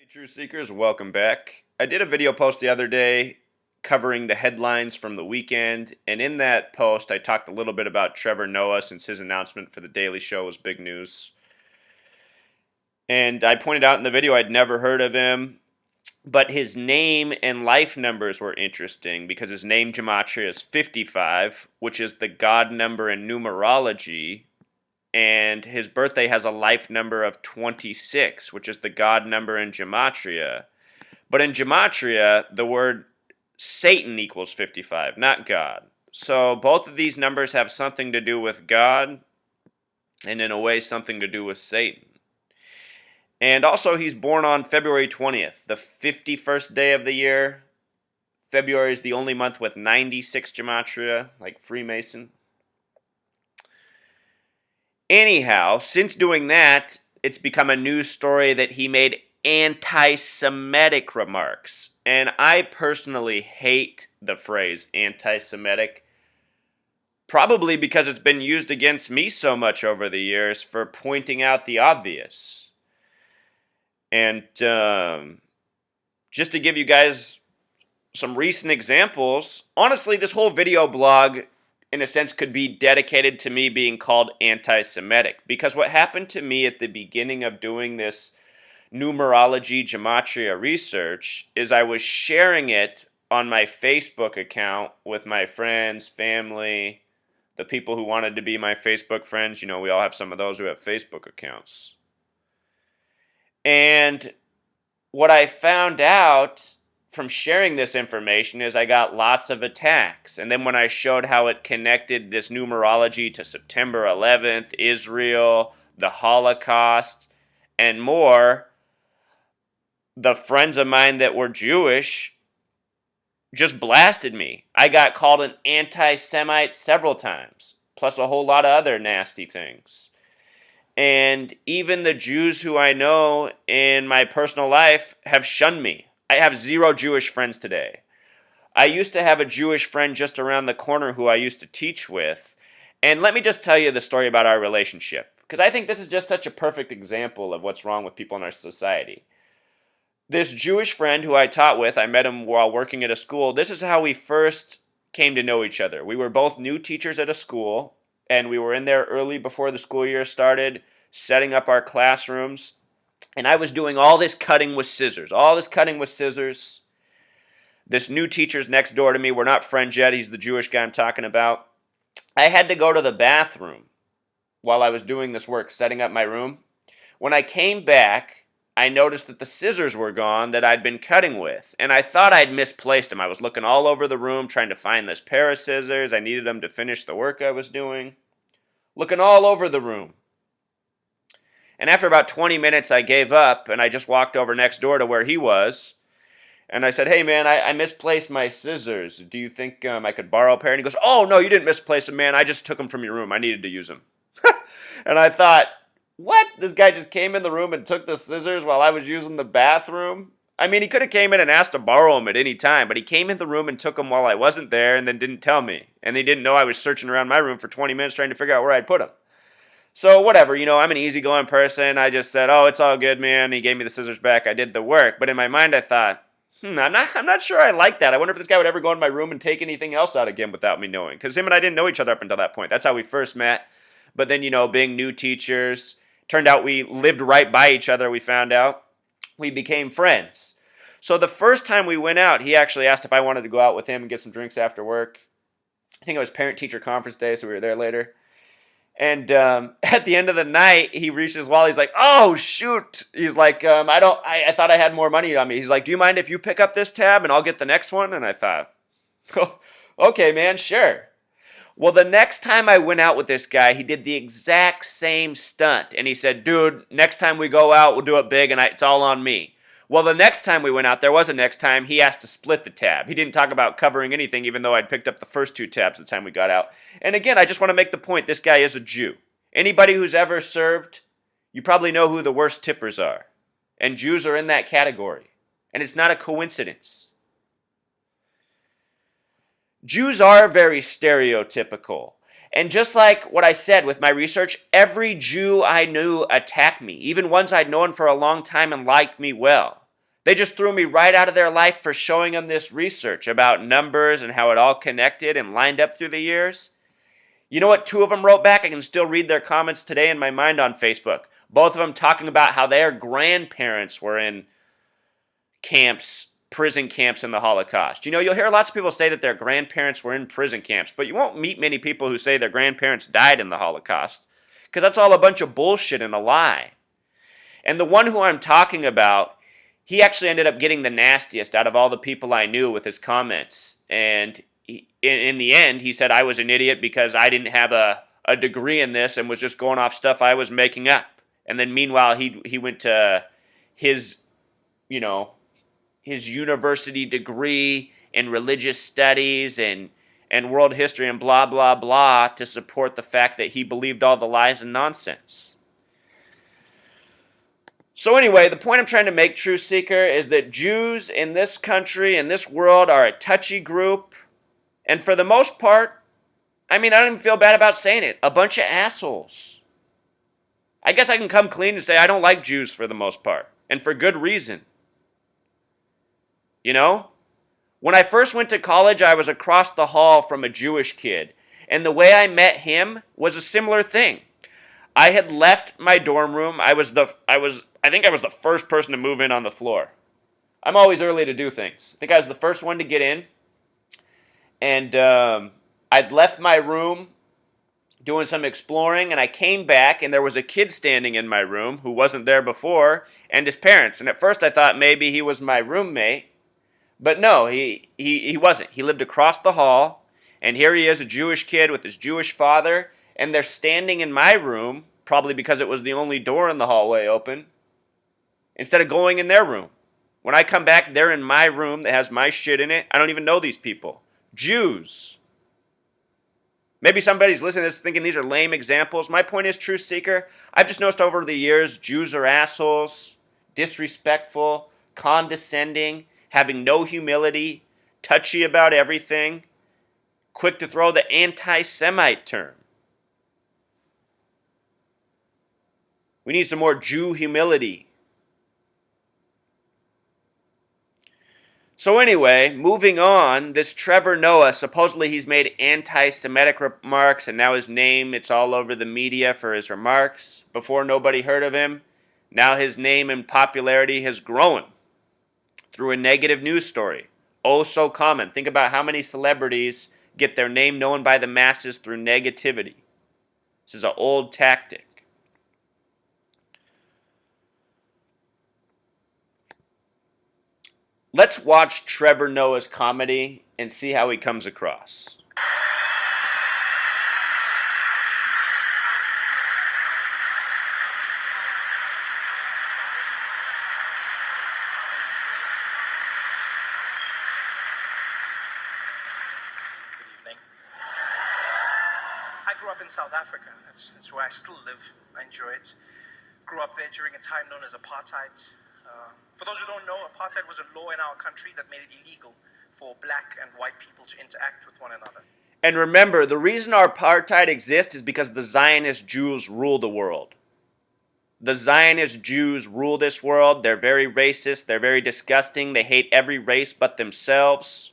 Hey, Truth Seekers, welcome back. I did a video post the other day covering the headlines from the weekend, and in that post I talked a little bit about Trevor Noah since his announcement for The Daily Show was big news. And I pointed out in the video I'd never heard of him, but his name and life numbers were interesting because his name gematria is 55, which is the God number in numerology, and his birthday has a life number of 26, which is the God number in gematria. But in gematria, the word Satan equals 55, not God. So both of these numbers have something to do with God, and in a way something to do with Satan. And also he's born on February 20th, the 51st day of the year. February is the only month with 96 gematria, like Freemason. Anyhow, since doing that, it's become a news story that he made anti-Semitic remarks. And I personally hate the phrase anti-Semitic, probably because it's been used against me so much over the years for pointing out the obvious. And just to give you guys some recent examples, honestly, this whole video blog, in a sense, could be dedicated to me being called anti-Semitic. Because what happened to me at the beginning of doing this numerology gematria research is I was sharing it on my Facebook account with my friends, family, the people who wanted to be my Facebook friends. You know, we all have some of those who have Facebook accounts. And what I found out from sharing this information is I got lots of attacks. And then when I showed how it connected this numerology to September 11th, Israel, the Holocaust, and more, the friends of mine that were Jewish just blasted me. I got called an anti-Semite several times, plus a whole lot of other nasty things. And even the Jews who I know in my personal life have shunned me. I have 0 Jewish friends today. I used to have a Jewish friend just around the corner who I used to teach with. And let me just tell you the story about our relationship, because I think this is just such a perfect example of what's wrong with people in our society. This Jewish friend who I taught with, I met him while working at a school. This is how we first came to know each other. We were both new teachers at a school, and we were in there early before the school year started, setting up our classrooms. And I was doing all this cutting with scissors. This new teacher's next door to me. We're not friends yet. He's the Jewish guy I'm talking about. I had to go to the bathroom while I was doing this work, setting up my room. When I came back, I noticed that the scissors were gone that I'd been cutting with. And I thought I'd misplaced them. I was looking all over the room trying to find this pair of scissors. I needed them to finish the work I was doing. Looking all over the room. And after about 20 minutes, I gave up, and I just walked over next door to where he was. And I said, hey, man, I misplaced my scissors. Do you think I could borrow a pair? And he goes, oh, no, you didn't misplace them, man. I just took them from your room. I needed to use them. And I thought, what? This guy just came in the room and took the scissors while I was using the bathroom? I mean, he could have came in and asked to borrow them at any time, but he came in the room and took them while I wasn't there and then didn't tell me. And he didn't know I was searching around my room for 20 minutes trying to figure out where I'd put them. So whatever, I'm an easygoing person. I just said, oh, it's all good, man. He gave me the scissors back. I did the work. But in my mind, I thought, I'm not sure I like that. I wonder if this guy would ever go in my room and take anything else out again without me knowing. Because him and I didn't know each other up until that point. That's how we first met. But then, being new teachers, turned out we lived right by each other, we found out. We became friends. So the first time we went out, he actually asked if I wanted to go out with him and get some drinks after work. I think it was parent-teacher conference day, so we were there later. And at the end of the night, he reached his wallet. He's like, oh, shoot. He's like, I thought I had more money on me. He's like, do you mind if you pick up this tab and I'll get the next one? And I thought, oh, okay, man, sure. Well, the next time I went out with this guy, he did the exact same stunt. And he said, dude, next time we go out, we'll do it big and it's all on me. Well, the next time we went out, there was a next time, he asked to split the tab. He didn't talk about covering anything, even though I'd picked up the first 2 tabs the time we got out. And again, I just want to make the point, this guy is a Jew. Anybody who's ever served, you probably know who the worst tippers are. And Jews are in that category. And it's not a coincidence. Jews are very stereotypical. And just like what I said with my research, every Jew I knew attacked me, even ones I'd known for a long time and liked me well. They just threw me right out of their life for showing them this research about numbers and how it all connected and lined up through the years. You know what 2 of them wrote back? I can still read their comments today in my mind on Facebook. Both of them talking about how their grandparents were in camps, prison camps in the Holocaust. You know, you'll hear lots of people say that their grandparents were in prison camps, but you won't meet many people who say their grandparents died in the Holocaust, because that's all a bunch of bullshit and a lie. And the one who I'm talking about, he actually ended up getting the nastiest out of all the people I knew with his comments. And in the end, he said I was an idiot because I didn't have a degree in this and was just going off stuff I was making up. And then meanwhile, he went to his, his university degree in religious studies and world history and blah, blah, blah to support the fact that he believed all the lies and nonsense. So anyway, the point I'm trying to make, Truth Seeker, is that Jews in this country, in this world, are a touchy group. And for the most part, I don't even feel bad about saying it, a bunch of assholes. I guess I can come clean and say I don't like Jews for the most part, and for good reason. You know? When I first went to college, I was across the hall from a Jewish kid, and the way I met him was a similar thing. I had left my dorm room. I think I was the first person to move in on the floor. I'm always early to do things. I think I was the first one to get in. And I'd left my room doing some exploring, and I came back, and there was a kid standing in my room who wasn't there before, and his parents. And at first I thought maybe he was my roommate. But no, he wasn't. He lived across the hall, and here he is, a Jewish kid with his Jewish father, and they're standing in my room, probably because it was the only door in the hallway open, instead of going in their room. When I come back, they're in my room that has my shit in it. I don't even know these people. Jews. Maybe somebody's listening to this thinking these are lame examples. My point is, Truth Seeker, I've just noticed over the years, Jews are assholes, disrespectful, condescending, having no humility, touchy about everything, quick to throw the anti-Semite term. We need some more Jew humility. So anyway, moving on, this Trevor Noah, supposedly he's made anti-Semitic remarks, and now his name, it's all over the media for his remarks. Before, nobody heard of him. Now his name and popularity has grown through a negative news story. Oh, so common. Think about how many celebrities get their name known by the masses through negativity. This is an old tactic. Let's watch Trevor Noah's comedy and see how he comes across. Good evening. I grew up in South Africa. That's where I still live. I enjoy it. Grew up there during a time known as apartheid. For those who don't know, apartheid was a law in our country that made it illegal for black and white people to interact with one another. And remember, the reason apartheid exists is because the Zionist Jews rule the world. The Zionist Jews rule this world. They're very racist. They're very disgusting. They hate every race but themselves.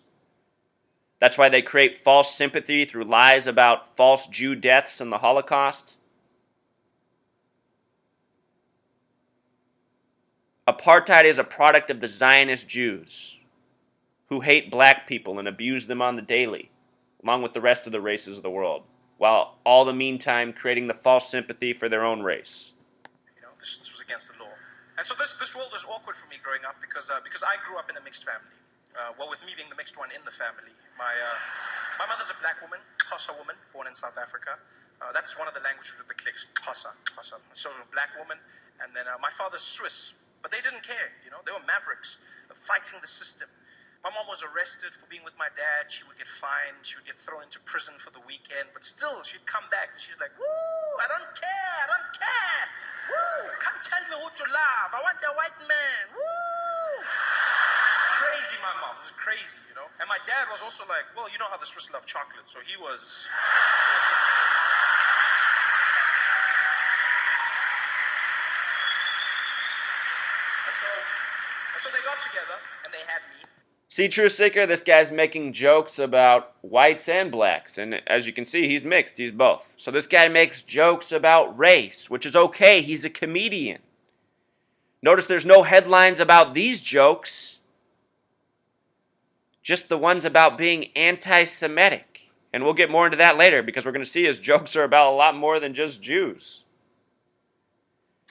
That's why they create false sympathy through lies about false Jew deaths and the Holocaust. Apartheid is a product of the Zionist Jews who hate black people and abuse them on the daily, along with the rest of the races of the world, while all the meantime creating the false sympathy for their own race. This was against the law. And so this world was awkward for me growing up because I grew up in a mixed family. With me being the mixed one in the family. My mother's a black woman, Xhosa woman, born in South Africa. That's one of the languages with the clicks, Xhosa. So a black woman. And then my father's Swiss. But they didn't care, they were mavericks, fighting the system. My mom was arrested for being with my dad. She would get fined. She would get thrown into prison for the weekend. But still, she'd come back and she's like, woo, I don't care. Woo, come tell me who to love. I want a white man. Woo. Crazy, my mom. It was crazy, And my dad was also like, well, you know how the Swiss love chocolate. So he was so they got together and they had me. See, Truth Seeker, this guy's making jokes about whites and blacks. And as you can see, he's mixed. He's both. So this guy makes jokes about race, which is okay. He's a comedian. Notice there's no headlines about these jokes. Just the ones about being anti-Semitic. And we'll get more into that later because we're going to see his jokes are about a lot more than just Jews.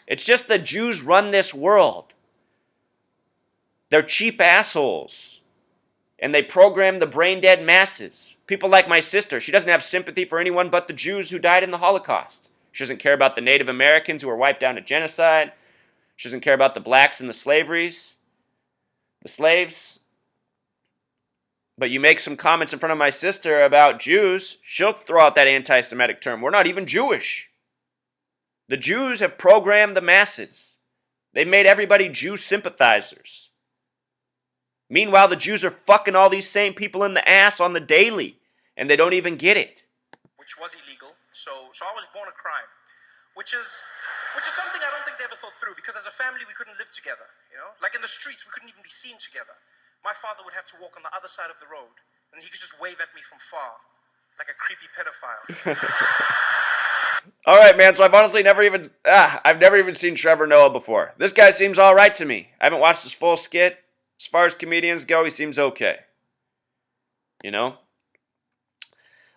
It's just the Jews run this world. They're cheap assholes. And they program the brain-dead masses. People like my sister, she doesn't have sympathy for anyone but the Jews who died in the Holocaust. She doesn't care about the Native Americans who were wiped out in a genocide. She doesn't care about the blacks and the slaves. But you make some comments in front of my sister about Jews, she'll throw out that anti-Semitic term. We're not even Jewish. The Jews have programmed the masses. They've made everybody Jew sympathizers. Meanwhile, the Jews are fucking all these same people in the ass on the daily, and they don't even get it. Which was illegal, so I was born a crime, which is something I don't think they ever thought through, because as a family we couldn't live together, you know? Like in the streets we couldn't even be seen together. My father would have to walk on the other side of the road, and he could just wave at me from far, like a creepy pedophile. All right, man, so I've honestly never even seen Trevor Noah before. This guy seems all right to me. I haven't watched his full skit. As far as comedians go, he seems okay. You know?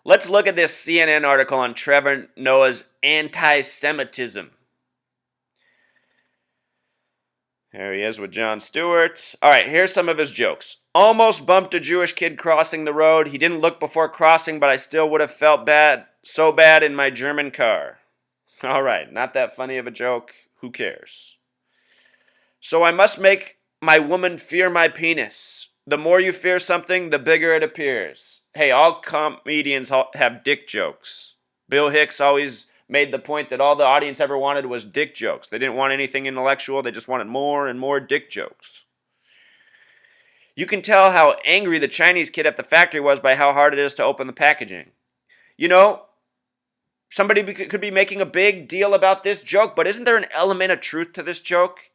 Let's look at this CNN article on Trevor Noah's anti-Semitism. There he is with Jon Stewart. All right, here's some of his jokes. Almost bumped a Jewish kid crossing the road. He didn't look before crossing, but I still would have felt so bad in my German car. All right, not that funny of a joke. Who cares? So I must make my woman fear my penis. The more you fear something, the bigger it appears. Hey, all comedians have dick jokes. Bill Hicks always made the point that all the audience ever wanted was dick jokes. They didn't want anything intellectual. They just wanted more and more dick jokes. You can tell how angry the Chinese kid at the factory was by how hard it is to open the packaging. You know, somebody could be making a big deal about this joke, but isn't there an element of truth to this joke?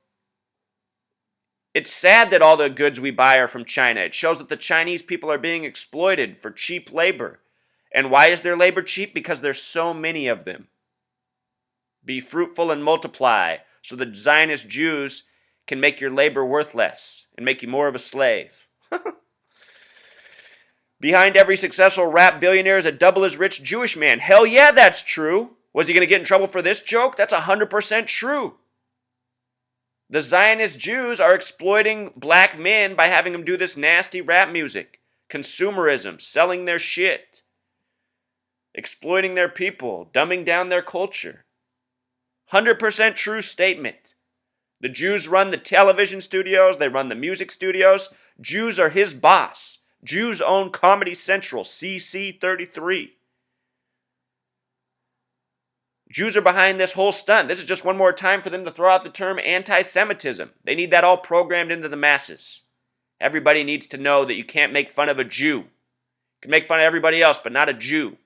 It's sad that all the goods we buy are from China. It shows that the Chinese people are being exploited for cheap labor. And why is their labor cheap? Because there's so many of them. Be fruitful and multiply, so the Zionist Jews can make your labor worthless and make you more of a slave. Behind every successful rap billionaire is a double as rich Jewish man. Hell yeah, that's true. Was he going to get in trouble for this joke? That's 100% true. The Zionist Jews are exploiting black men by having them do this nasty rap music. Consumerism, selling their shit. Exploiting their people, dumbing down their culture. 100% true statement. The Jews run the television studios, they run the music studios. Jews are his boss. Jews own Comedy Central, CC33. Jews are behind this whole stunt. This is just one more time for them to throw out the term anti-Semitism. They need that all programmed into the masses. Everybody needs to know that you can't make fun of a Jew. You can make fun of everybody else, but not a Jew.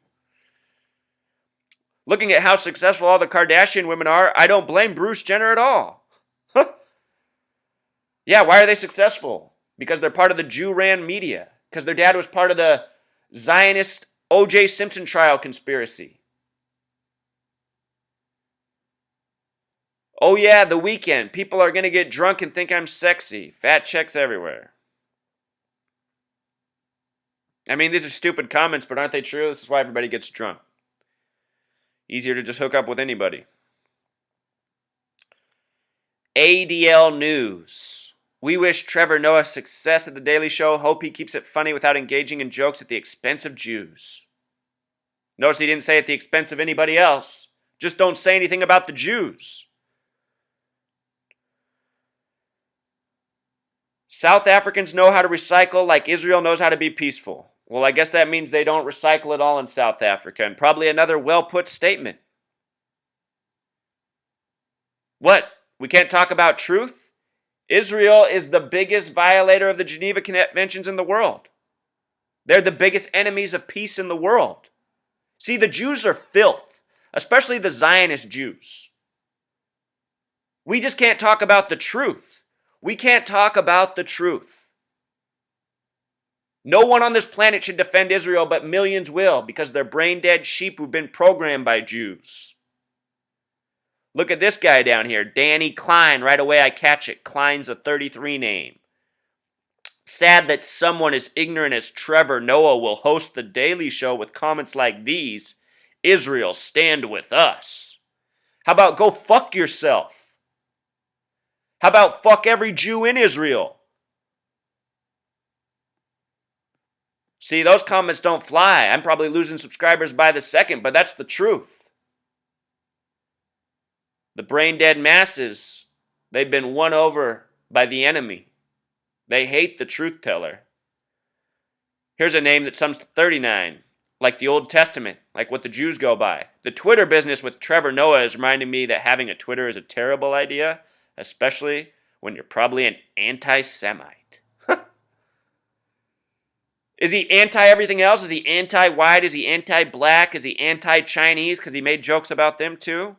Looking at how successful all the Kardashian women are, I don't blame Bruce Jenner at all. Yeah, why are they successful? Because they're part of the Jew-ran media. Because their dad was part of the Zionist O.J. Simpson trial conspiracy. Oh yeah, the weekend. People are going to get drunk and think I'm sexy. Fat checks everywhere. I mean, these are stupid comments, but aren't they true? This is why everybody gets drunk. Easier to just hook up with anybody. ADL News. We wish Trevor Noah success at The Daily Show. Hope he keeps it funny without engaging in jokes at the expense of Jews. Notice he didn't say at the expense of anybody else. Just don't say anything about the Jews. South Africans know how to recycle like Israel knows how to be peaceful. Well, I guess that means they don't recycle at all in South Africa, and probably another well-put statement. What? We can't talk about truth? Israel is the biggest violator of the Geneva Conventions in the world. They're the biggest enemies of peace in the world. See, the Jews are filth, especially the Zionist Jews. We just can't talk about the truth. We can't talk about the truth. No one on this planet should defend Israel, but millions will because they're brain-dead sheep who've been programmed by Jews. Look at this guy down here, Danny Klein. Right away I catch it. Klein's a 33 name. Sad that someone as ignorant as Trevor Noah will host The Daily Show with comments like these. Israel, stand with us. How about go fuck yourself? How about fuck every Jew in Israel? See, those comments don't fly. I'm probably losing subscribers by the second, but that's the truth. The brain-dead masses, they've been won over by the enemy. They hate the truth teller. Here's a name that sums to 39, like the Old Testament, like what the Jews go by. The Twitter business with Trevor Noah is reminding me that having a Twitter is a terrible idea, especially when you're probably an anti-Semite. Is he anti-everything else? Is he anti-white? Is he anti-black? Is he anti-Chinese because he made jokes about them too?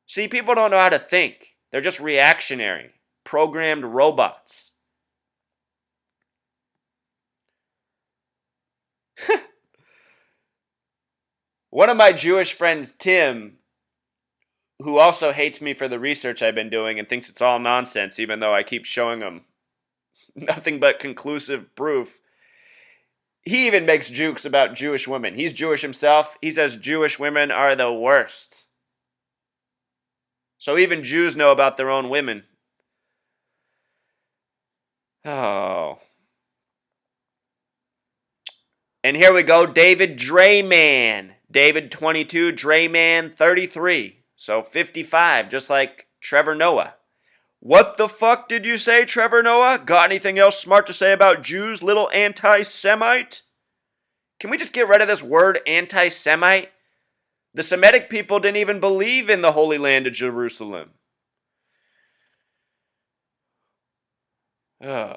See, people don't know how to think. They're just reactionary, programmed robots. One of my Jewish friends, Tim, who also hates me for the research I've been doing and thinks it's all nonsense, even though I keep showing him nothing but conclusive proof. He even makes jokes about Jewish women. He's Jewish himself. He says Jewish women are the worst. So even Jews know about their own women. Oh. And here we go, David Drayman. David 22, Drayman 33. So 55, just like Trevor Noah. What the fuck did you say, Trevor Noah? Got anything else smart to say about Jews, little anti-Semite? Can we just get rid of this word anti-Semite? The Semitic people didn't even believe in the Holy Land of Jerusalem. Oh.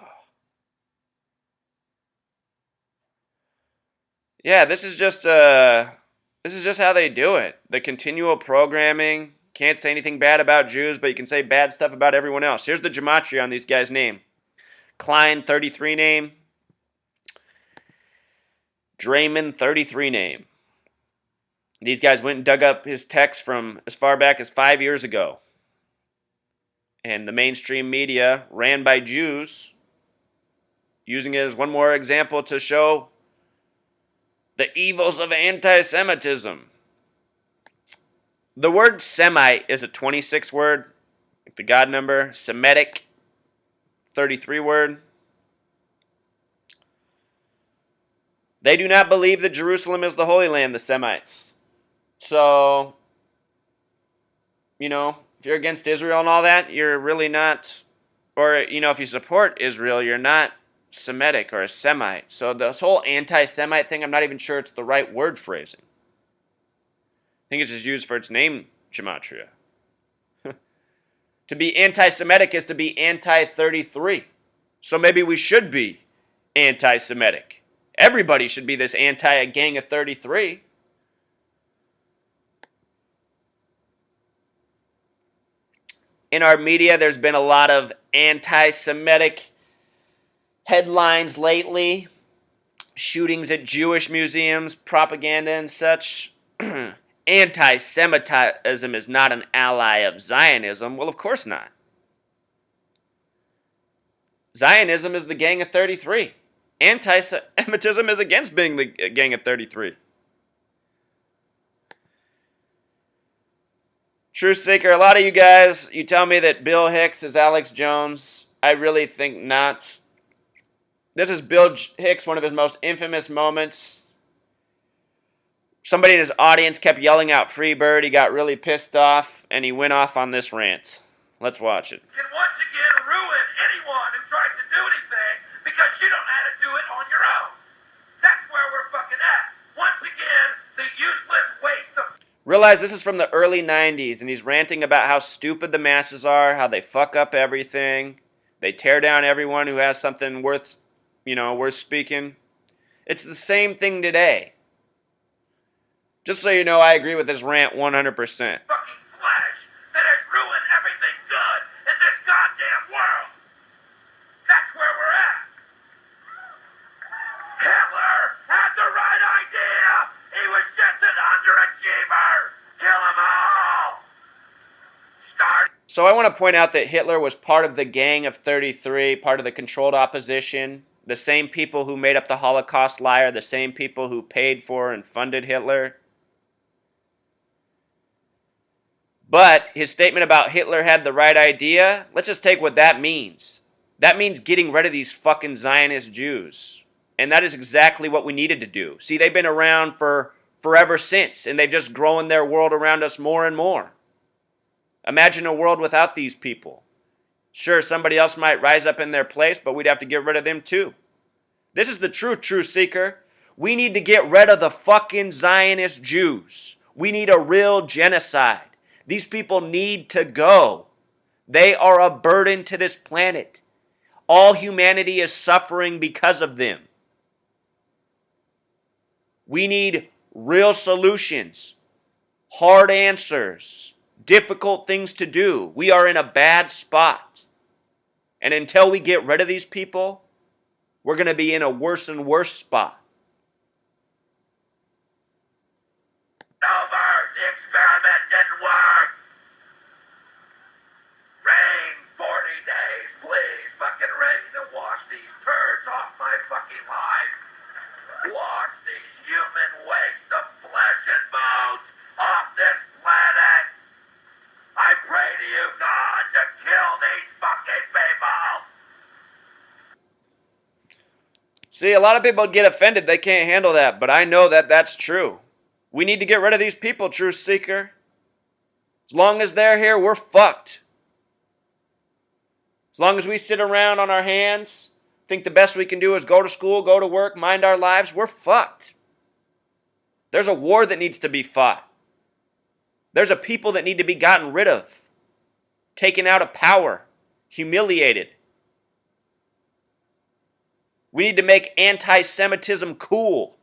Yeah, this is just how they do it. The continual programming. Can't say anything bad about Jews, but you can say bad stuff about everyone else. Here's the gematria on these guys' name. Klein, 33 name. Drayman, 33 name. These guys went and dug up his text from as far back as 5 years ago. And the mainstream media, ran by Jews, using it as one more example to show the evils of anti-Semitism. The word Semite is a 26 word, like the God number. Semitic, 33 word. They do not believe that Jerusalem is the Holy Land, the Semites. So, if you're against Israel and all that, you're really not, or, if you support Israel, you're not Semitic or a Semite. So this whole anti-Semite thing, I'm not even sure it's the right word phrasing. I think it's just used for its name gematria. To be anti-Semitic is to be anti-33. So maybe we should be anti-Semitic. Everybody should be this anti-gang of 33. In our media, there's been a lot of anti-Semitic headlines lately. Shootings at Jewish museums, propaganda and such. Anti-Semitism is not an ally of Zionism. Well, of course not. Zionism is the gang of 33. Anti-Semitism is against being the gang of 33. Truth Seeker, a lot of you guys, you tell me that Bill Hicks is Alex Jones. I really think not. This is Bill Hicks, one of his most infamous moments. Somebody in his audience kept yelling out "Free Bird." He got really pissed off, and he went off on this rant. Let's watch it. Can once again ruin anyone who tries to do anything because you don't know how to do it on your own. That's where we're fucking at. Once again, the useless waste of... Realize this is from the early 90s, and he's ranting about how stupid the masses are, how they fuck up everything. They tear down everyone who has something worth speaking. It's the same thing today. Just so you know, I agree with this rant 100%. Fucking flesh that has ruined everything good in this goddamn world. So I want to point out that Hitler was part of the Gang of 33, part of the controlled opposition. The same people who made up the Holocaust lie are the same people who paid for and funded Hitler. But his statement about Hitler had the right idea, let's just take what that means. That means getting rid of these fucking Zionist Jews. And that is exactly what we needed to do. See, they've been around for forever since, and they've just grown their world around us more and more. Imagine a world without these people. Sure, somebody else might rise up in their place, but we'd have to get rid of them too. This is the truth seeker. We need to get rid of the fucking Zionist Jews. We need a real genocide. These people need to go. They are a burden to this planet. All humanity is suffering because of them. We need real solutions, hard answers, difficult things to do. We are in a bad spot. And until we get rid of these people, we're going to be in a worse and worse spot. Over, the experiment didn't work. Rain, 40 days, please. Fucking rain to wash these turds off my fucking life. Wash these human waste of flesh and bones off this planet. I pray to you, God, to kill these fucking people. See, a lot of people get offended. They can't handle that, but I know that that's true. We need to get rid of these people, truth seeker. As long as they're here, we're fucked. As long as we sit around on our hands, think the best we can do is go to school, go to work, mind our lives, we're fucked. There's a war that needs to be fought. There's a people that need to be gotten rid of, taken out of power, humiliated. We need to make anti-Semitism cool.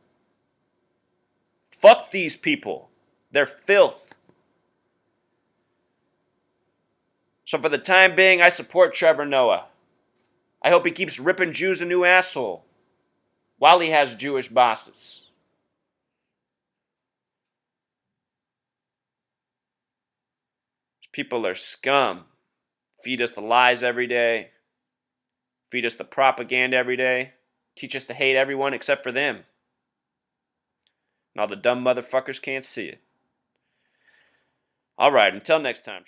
Fuck these people. They're filth. So for the time being, I support Trevor Noah. I hope he keeps ripping Jews a new asshole while he has Jewish bosses. People are scum. Feed us the lies every day. Feed us the propaganda every day. Teach us to hate everyone except for them. And all the dumb motherfuckers can't see it. All right, until next time.